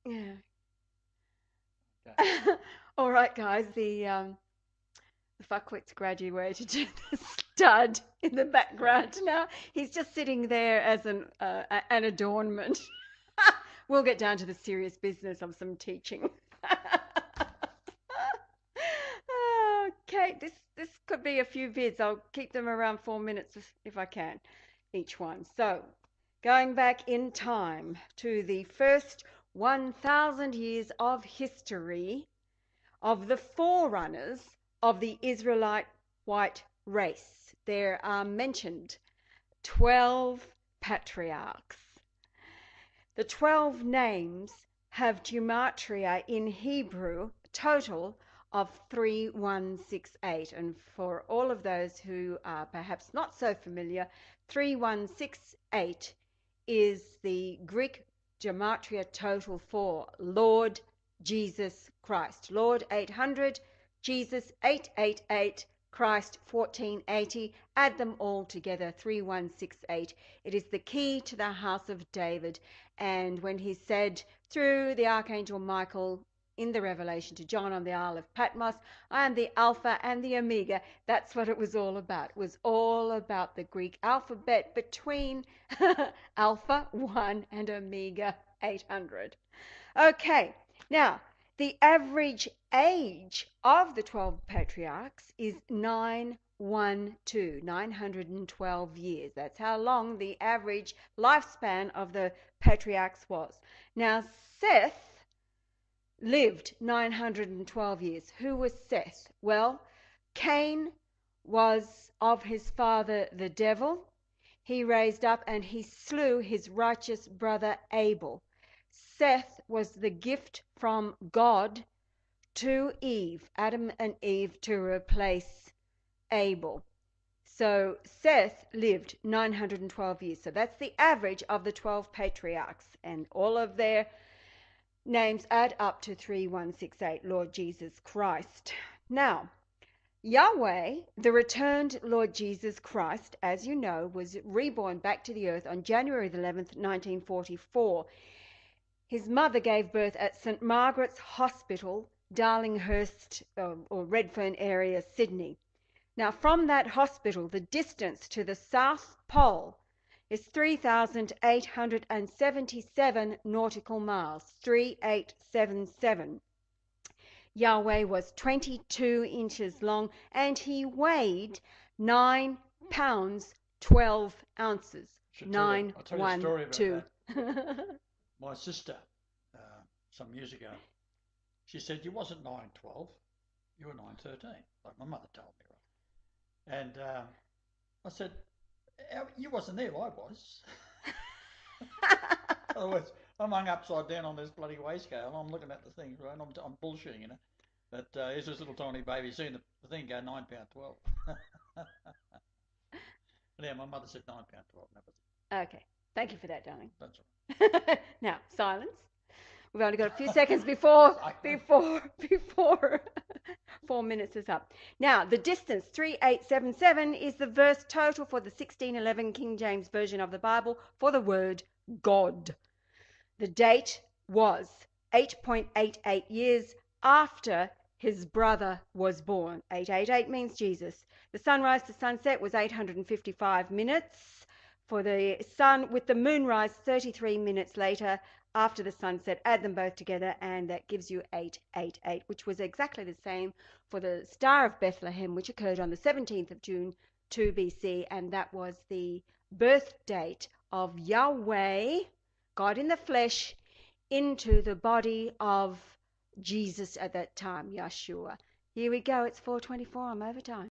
Yeah. Okay. All right, guys. The fuckwit's graduated to the stud in the background now. He's just sitting there as an adornment. We'll get down to the serious business of some teaching. Okay, this could be a few vids. I'll keep them around 4 minutes if I can, each one. So, going back in time to the first 1,000 years of history of the forerunners of the Israelite white race. There are mentioned 12 patriarchs. The 12 names have gematria in Hebrew, total of 3168. And for all of those who are perhaps not so familiar, 3168 is the Greek gematria total for Lord Jesus Christ. Lord 800, Jesus 888, Christ 1480. Add them all together, 3168. It is the key to the house of David. And when he said through the archangel Michael in the revelation to John on the Isle of Patmos, I am the Alpha and the Omega, that's what it was all about. It was all about the Greek alphabet between Alpha 1 and Omega 800. Okay, now the average age of the 12 patriarchs is 912 years. That's how long the average lifespan of the patriarchs was. Now, Seth lived 912 years. Who was Seth? Well, Cain was of his father the devil. He raised up and he slew his righteous brother Abel. Seth was the gift from God to Eve, Adam and Eve, to replace Abel. So Seth lived 912 years. So that's the average of the 12 patriarchs, and all of their names add up to 3168, Lord Jesus Christ. Now, Yahweh, the returned Lord Jesus Christ, as you know, was reborn back to the earth on January 11th, 1944. His mother gave birth at St Margaret's Hospital, Darlinghurst or Redfern area, Sydney. Now, from that hospital, the distance to the South Pole is 3,877 nautical miles, 3877. Yahweh was 22 inches long and he weighed 9 pounds 12 ounces. I'll tell you a story about 912. that. My sister, some years ago, she said you wasn't 912, you were 913, like my mother told me, right? And I said, you wasn't there, I was. In other words, I'm hung upside down on this bloody weigh scale. I'm looking at the thing, right? I'm bullshitting, you know. But here's this little tiny baby seeing the thing go 9 pound 12. But yeah, my mother said 9 pound 12. That was Okay, thank you for that, darling. That's Now, silence. We've only got a few seconds before right. 4 minutes is up. Now, the distance 3877 is the verse total for the 1611 King James Version of the Bible for the word God. The date was 8.88 years after his brother was born. 888 means Jesus. The sunrise to sunset was 855 minutes for the sun, with the moonrise 33 minutes later after the sunset. Add them both together and that gives you 888, which was exactly the same for the Star of Bethlehem, which occurred on the 17th of June 2 BC, and that was the birth date of Yahweh, God in the flesh, into the body of Jesus at that time, Yeshua. Here we go. It's 4:24. I'm over time.